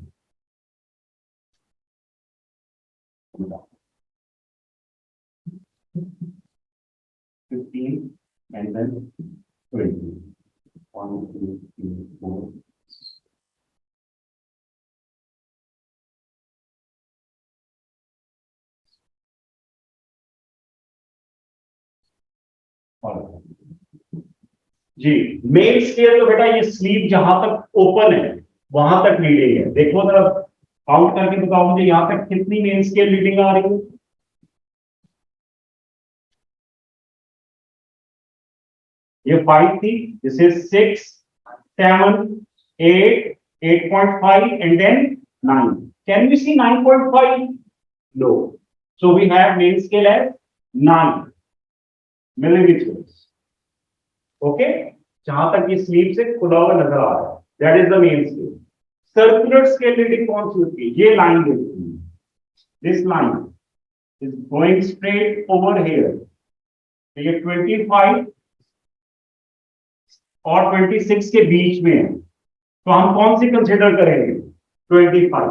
15 and then 20. 1 2 3 4. Ji, main scale तो बेटा ये स्लीव जहां तक ओपन है वहां तक रीडिंग है. देखो जरा काउंट करके बताओ मुझे यहां तक कितनी मेन स्केल रीडिंग आ रही है. ये 5 थी, this is 6 7 8 8.5 and then 9. Can we see 9.5? No. So we have main scale as 9 millimeters. Okay, जहां तक ये स्लीव से खुला हुआ नजर आ रहा है, that is the main scale. Circular scale reading कौन सी होती है? ये लाइन देखिए, this line is going straight over here. ये 25 और 26 के बीच में है, तो हम कौन सी कंसिडर करेंगे? 25.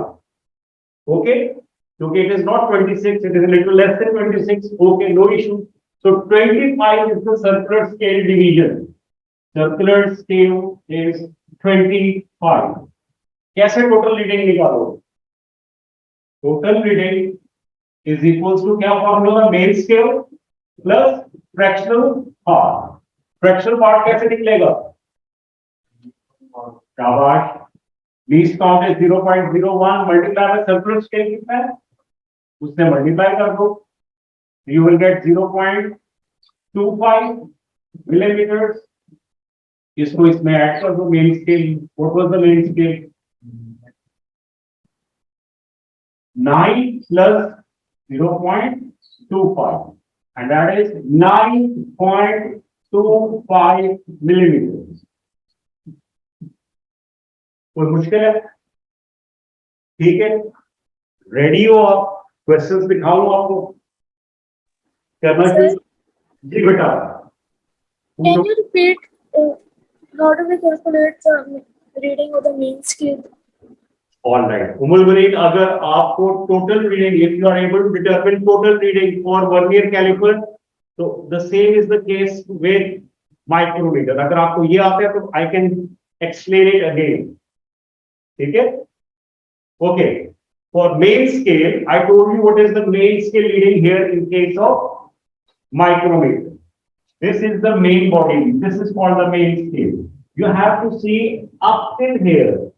ओके, क्योंकि it is not 26, it is little less than 26. Okay, no issue. So 25 is the circular scale division. Circular scale is 25. कैसे टोटल रीडिंग निकालो? Total reading is equals to क्या formula? Main scale plus fractional part. Fractional part कैसे निकलेगा? शाबाश. Least count is 0.01 multiply by circular scale कितना है उससे multiply कर दो, you will get 0.25 millimeters. इसको इसमें ऐड कर दो. Main scale, what was the main scale? 9 plus 0.25 and that is 9.25 millimeters. कोई मुश्किल है? ठीक है, रेडी हो आप? क्वेश्चंस दिखाऊं आपको? करना चाहिए जी बेटा. Can you repeat how do we calculate the reading of the main scale? All right. उमल बरीन, अगर आपको total reading, if you are able to determine total reading for vernier caliper, तो the same is the case with micrometer. अगर आपको ये आता है तो I can explain it again. ठीक है? Okay. For main scale, I told you what is the main scale reading here in case of micrometer. This is the main body. This is called the main scale. You have to see up till here.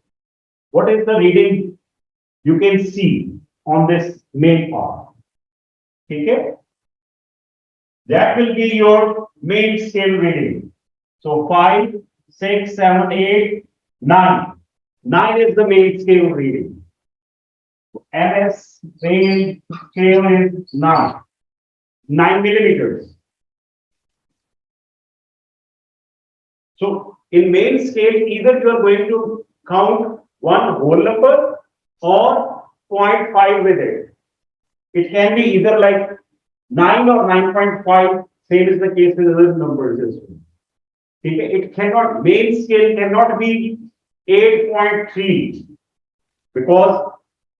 What is the reading you can see on this main part? Okay? That will be your main scale reading. So 5, 6, 7, 8, 9. 9 is the main scale reading. MS main scale is 9. 9 millimeters. So in main scale, either you are going to count one whole number or 0.5 with it. It can be either like 9 or 9.5, same is the case with other numbers as well. Okay? It cannot, main scale cannot be 8.3 because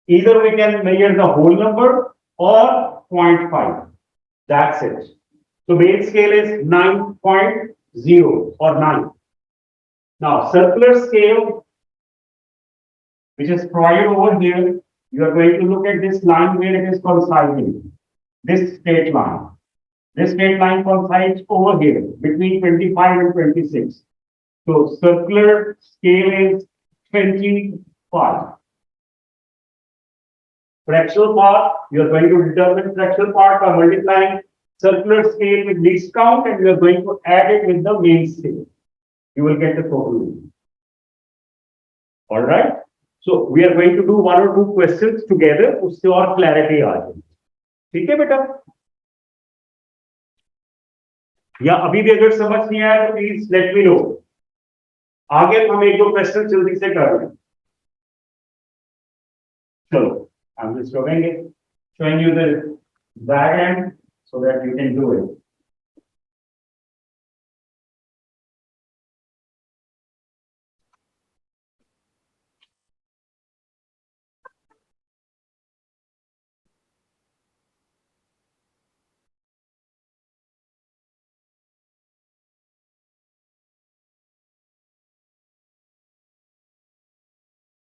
either we can measure the whole number or 0.5. That's it. So main scale is 9.0 or 9. Now circular scale, which is provided over here, you are going to look at this line where it is coinciding. This straight line. This straight line coincides over here between 25 and 26. So circular scale is 25. Fractional part, you are going to determine fractional part by multiplying circular scale with least count and you are going to add it with the main scale. You will get the total. All right. So we are going to do one or two questions together. उससे और clarity आ जाए. ठीक है बेटा? या अभी भी अगर समझ नहीं आया तो प्लीज लेट मी नो. आगे हम एक दो क्वेश्चन जल्दी से कर लें. चलो, I'm just showing you the diagram so that you can do it.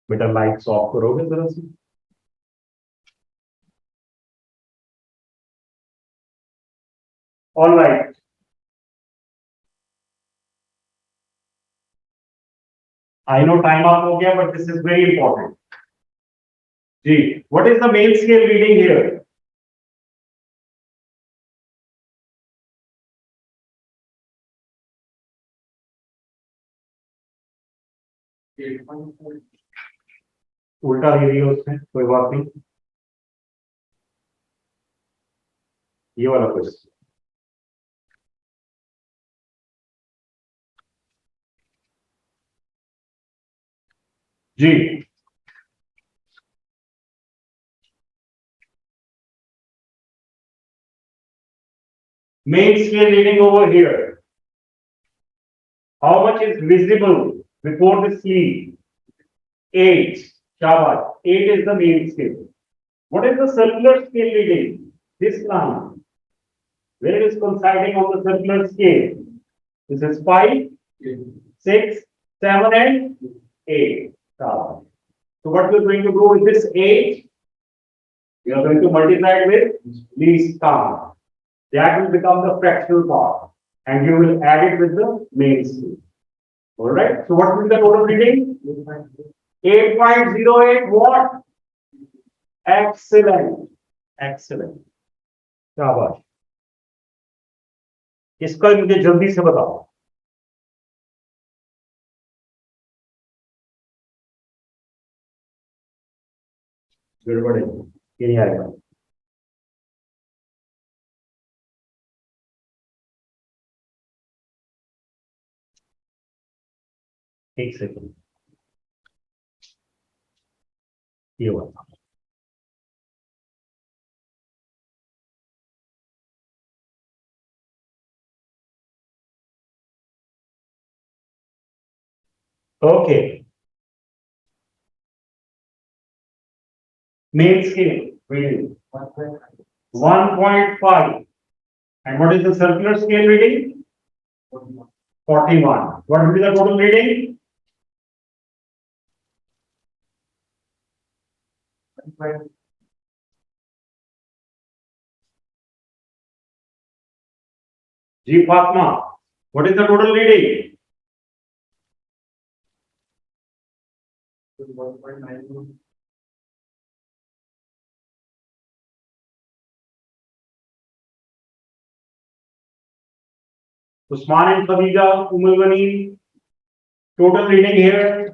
बेटा लाइट्स ऑफ करोगे जरा सी. All right. I know time up हो गया, but this is very important. Ji, what is the main scale reading here? उल्टा दे दिया उसने, कोई बात नहीं. ये वाला question. Ji. Main scale reading over here. How much is visible before the sleeve? 8. Shabash. 8 is the main scale. What is the circular scale reading? This line. Where it is coinciding on the circular scale? This is 5, 6, 7, and 8. So what we are going to do with this 8? We are going to multiply it with least count. That will become the fractional part. And you will add it with the main scale. Alright. So what will be the total reading? 8.08 what? Excellent. Excellent. शाबाश. इसका मुझे जल्दी से बताओ. गड़बड़ है, ये नहीं आएगा. एक सेकंड. ये वाला. Okay. Main scale reading 1.5. And what is the circular scale reading? 41. What will be the total reading? point. G Fatma, what is the total reading? 1.92. Usman and Khadija, Umulgani, total reading here.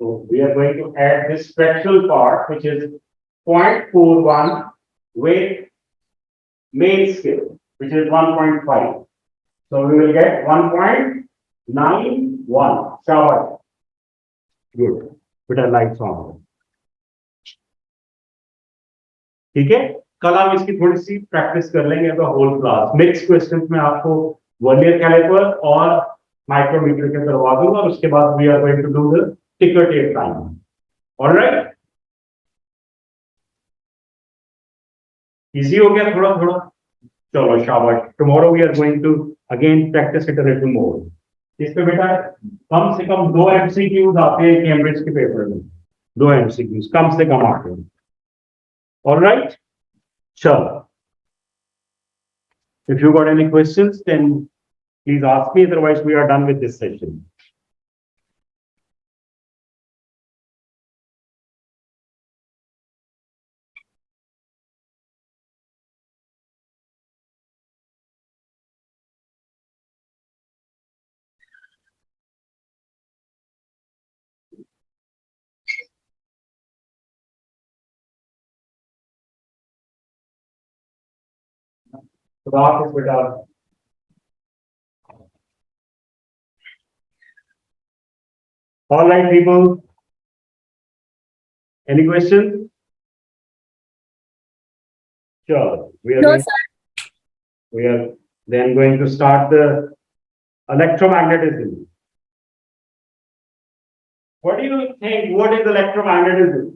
So we are going to add this fractional part, which is 0.41 with main scale, which is 1.5. So we will get 1.91. Shabash. Good. Put a lights on. ठीक है, कल हम इसकी थोड़ी सी practice कर लेंगे the whole class. Next question में आपको वर्नियर कैलिपर और माइक्रोमीटर के करवा दूंगा और उसके बाद we are going to do the ticker tape time. All right, easy हो गया थोड़ा थोड़ा। चलो शाबाश। Tomorrow we are going to again practise it a little more. इस पे बेटा कम से कम 2 एमसीक्यूज आते हैं कैम्ब्रिज के पेपर में। 2 एमसीक्यूज कम से कम आते हैं। ऑलराइट, चलो। If you got any questions, then please ask me. Otherwise, we are done with this session. Raat is beta. All right, people. Any questions? Sure. No, sir. We are then going to start the electromagnetism. What do you think? What is electromagnetism?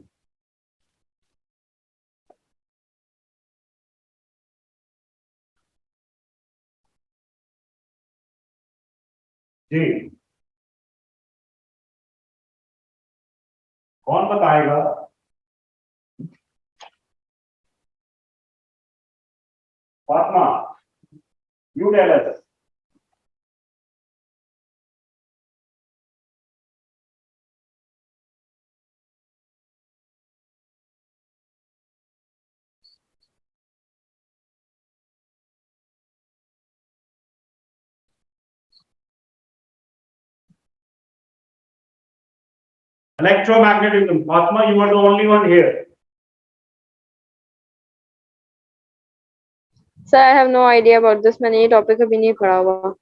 जी, कौन बताएगा? Fatima, you tell us. Electromagnetism. Fatima, you are the only one here. Sir, I have no idea about this. मैंने ये topic अभी नहीं पढ़ा हुआ।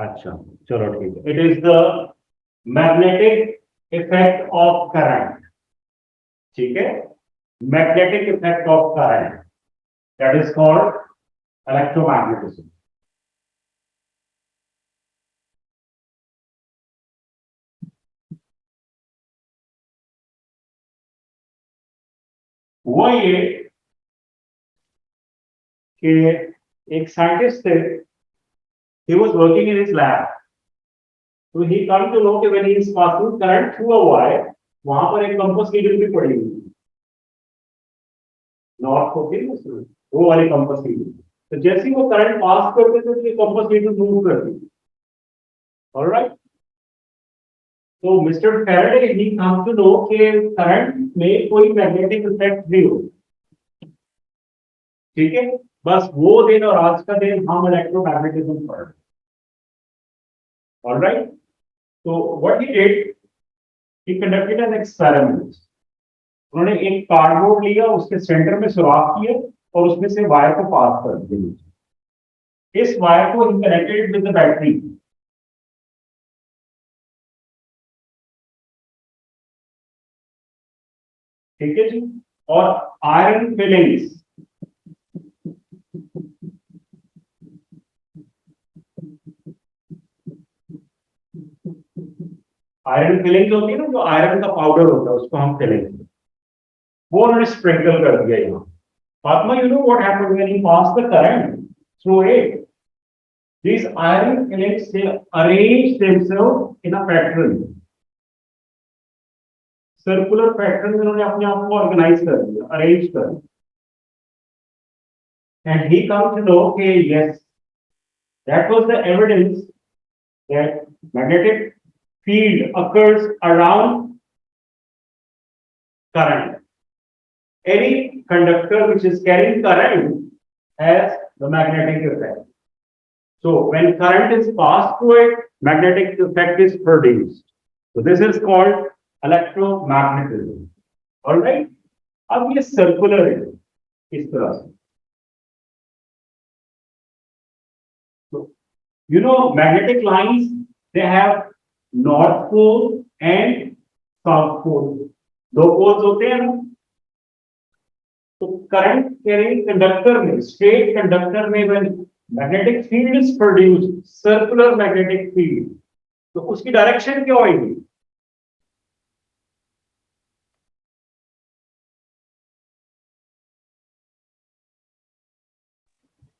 अच्छा, चलो ठीक है। It is the magnetic effect of current. ठीक है? Magnetic effect of current. That is called electromagnetism. वो ये कि एक साइंटिस्ट थे, he was working in his lab, so he come to know कि when he is passing current through a wire, वहां पर एक कंपास नीडल भी पड़ी हुई है, नॉर्थ होती है उसमें, वो वाली कंपास नीडल। तो जैसे ही वो करंट पास करते थे, तो कंपास नीडल मूव करती थी। ऑलराइट, तो मिस्टर फैराडे ही कम टू नो कि करंट में कोई मैग्नेटिक इफेक्ट नहीं होता। ठीक है, बस वो दिन और आज का दिन हम इलेक्ट्रोमैग्नेटिज्म पढ़ रहे। ऑलराइट, तो what he did, he conducted an experiment. उन्होंने एक कार्डबोर्ड लिया, उसके सेंटर में सुराख किया और उसमें से वायर को पास कर दिया। इस वायर को ही कनेक्टेड विद द बैटरी। ठीक है जी। और आयरन फिलिंग्स, आयरन फिलिंग्स होती है ना, जो आयरन का पाउडर होता है उसको हम फिलिंग, वो उन्होंने स्प्रिंकल कर दिया यहाँ। Fatima, you know what happened when he passed the current through it? These iron filings, they arrange themselves in a pattern, circular pattern में उन्होंने अपने आप को ऑर्गेनाइज कर दिया, अरेंज कर दिया। And he comes to know कि yes, that was the evidence that magnetic field occurs around current. Any conductor which is carrying current has the magnetic effect. So when current is passed through it, magnetic effect is produced. So this is called electromagnetism. All right? अब ये circular है इस तरह से। So, you know, magnetic lines, they have north pole and south pole. दो poles होते हैं ना। तो करंट कैरिंग कंडक्टर में, स्ट्रेट कंडक्टर में when magnetic field is produced, circular magnetic field, तो उसकी डायरेक्शन क्या होगी?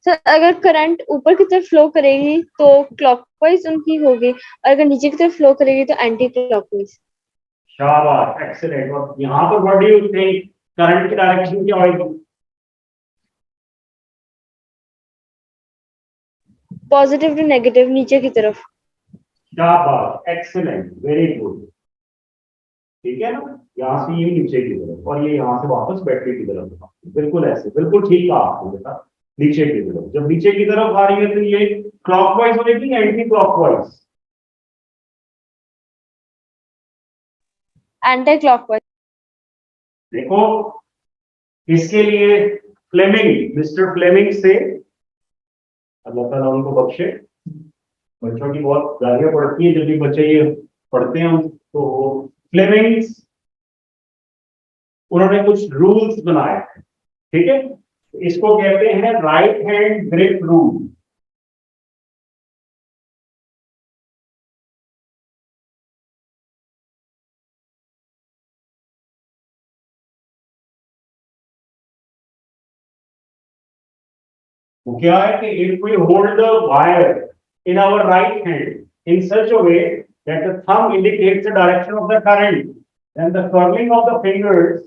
सर अगर करंट ऊपर की तरफ फ्लो करेगी तो क्लॉकवाइज उनकी होगी, और अगर नीचे की तरफ फ्लो करेगी तो एंटी क्लॉकवाइज। शाबाश, एक्सीलेंट। और यहाँ पर what do you think current की डायरेक्शन क्या होगी? पॉजिटिव टू नेगेटिव, नीचे की तरफ। शाबाश, एक्सीलेंट, वेरी गुड। ठीक है ना, यहाँ से ये नीचे की तरफ और ये यहाँ से वापस बैटरी की तरफ, बिल्कुल ऐसे, बिल्कुल ठीक कहा आपने बेटा, नीचे की तरफ। जब नीचे की तरफ आ रही है तो ये क्लॉकवाइज होगी, एंटी क्लॉकवाइज? Anti clockwise. देखो, इसके लिए फ्लेमिंग, मिस्टर फ्लेमिंग से, अल्लाह ताला उनको बख्शे, बच्चों की बहुत गालियां पड़ती है जब भी बच्चे ये पढ़ते हैं, तो फ्लेमिंग्स उन्होंने कुछ रूल्स बनाए, ठीक है? इसको कहते हैं राइट हैंड ग्रिप रूल। वो क्या है कि if we hold the wire in our right hand in such a way that the thumb indicates the direction of the current, then the curling of the fingers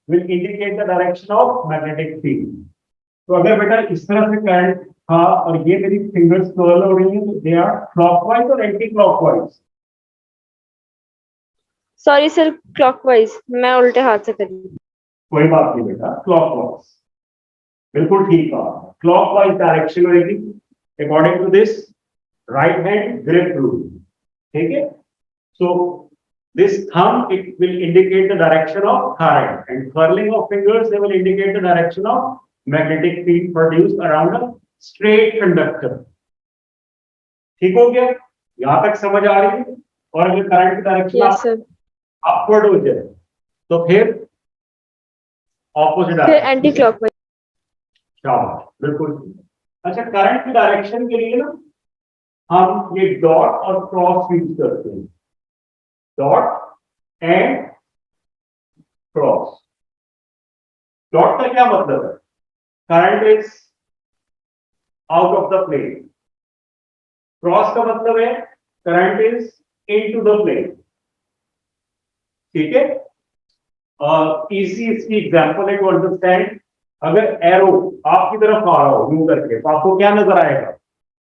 will indicate the direction of magnetic field. तो अगर बेटा इस तरह से current था और ये मेरी फिंगर्स कर्ल हो रही हैं, तो दे आर क्लॉकवाइज और anti clockwise? Sorry sir, clockwise, मैं उल्टे हाथ से करी। कोई बात नहीं बेटा, क्लॉकवाइज, बिल्कुल ठीक है। क्लॉकवाइज डायरेक्शन रहेगी according to this right hand grip rule. ठीक है? So this thumb, it will indicate the direction of current, and curling of fingers, they will indicate the direction of magnetic field produced around a straight conductor. ठीक हो गया? यहां तक समझ आ रही है? और अगर करंट की डायरेक्शन अपवर्ड हो जाए तो फिर ऑपोजिट फिर एंटी क्लॉकवाइज। शाबाश, बिल्कुल। अच्छा, करंट की डायरेक्शन के लिए ना हम ये डॉट और क्रॉस यूज करते हैं, डॉट एंड क्रॉस। डॉट का क्या मतलब है? Current is out of the plane. Cross का मतलब है current is into the plane. ठीक है? इजी इसकी एग्जांपल है टू अंडरस्टैंड। अगर एरो आपकी तरफ आ रहा हो यूं करके, तो आपको क्या नजर आएगा?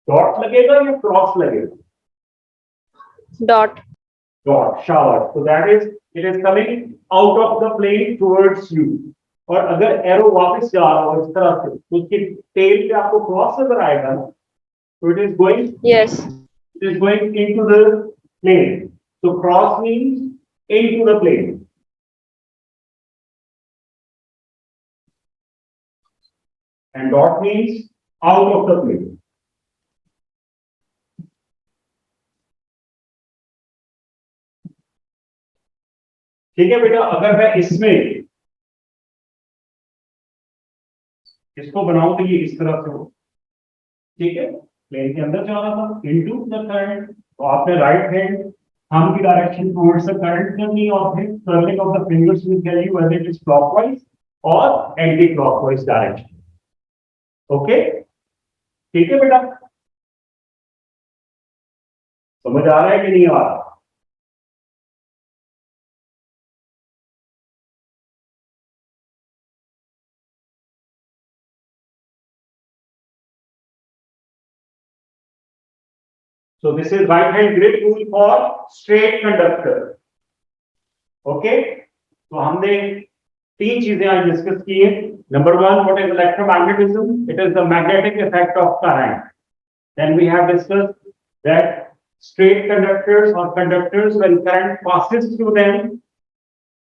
डॉट लगेगा या क्रॉस लगेगा? डॉट। डॉट, शाबाश। So that is, it is coming out of the plane towards you. और अगर एरो वापस जा रहा हो इस तरह से, तो उसकी टेल पे आपको क्रॉस नजर आएगा ना, तो it is going, yes, it is going into the plane. So cross means into the plane. And dot means out of the plane. ठीक है बेटा, अगर मैं इसमें इसको बनाऊं तो ये इस तरह से हो, ठीक है, प्लेन के अंदर जा रहा था इनटू द करंट, तो आपने राइट हैंड थंब की डायरेक्शन टुवर्ड्स द करंट करनी और फिर curling of the fingers will tell you whether it is clockwise और एंटी क्लॉकवाइज डायरेक्शन। ओके, ठीक है बेटा, समझ आ रहा है कि नहीं आ रहा? So this is right hand grip rule for straight conductor. Okay, तो हमने तीन चीजें आज डिस्कस की है। Number one, what is electromagnetism? It is the magnetic effect of current. Then we have discussed that straight conductors or conductors, when current passes through them,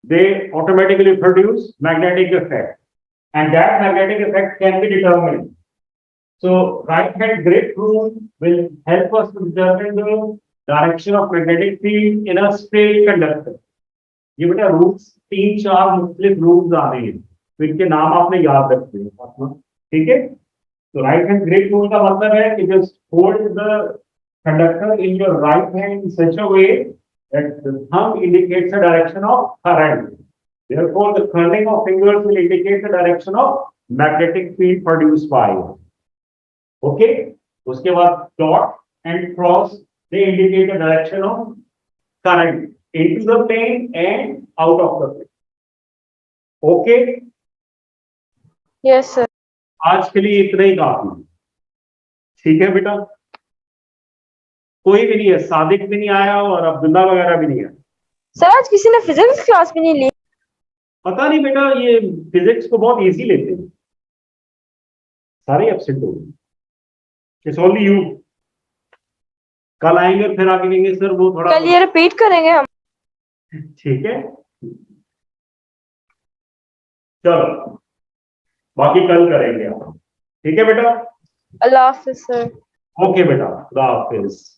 they automatically produce magnetic effect, and that magnetic effect can be determined. So right hand grip rule will help us to determine the direction of magnetic field in a straight conductor. ये बेटा rules तीन चार मुख्तलिफ rules आ रहे हैं, तो इनके नाम आपने याद रखते हैं, ठीक है। तो राइट हैंड ग्रिप रूल का मतलब है कि just hold the conductor in your right hand in such a way that the thumb indicates the direction of current. Therefore, the curling of fingers will indicate the direction of magnetic field produced by it. Okay? उसके बाद dot and cross, they indicate the direction of current into the plane and out of the plane. Okay? Yes, sir. आज के लिए इतना ही काफी, ठीक है बेटा। कोई भी नहीं है, सादिक भी नहीं आया और अब्दुल्ला वगैरह भी नहीं है। सर आज किसी ने फिजिक्स क्लास भी नहीं ली। पता नहीं बेटा, ये फिजिक्स को बहुत इजी लेते हैं, सारे एब्सेंट हो गए, इट्स ओनली यू। कल आएंगे फिर आके कहेंगे सर वो थोड़ा, कल ये रिपीट करेंगे हम। ठीक है, चलो बाकी कल करेंगे आप, ठीक है बेटा। अल्लाह हाफिज सर। ओके बेटा, खुदा हाफिज।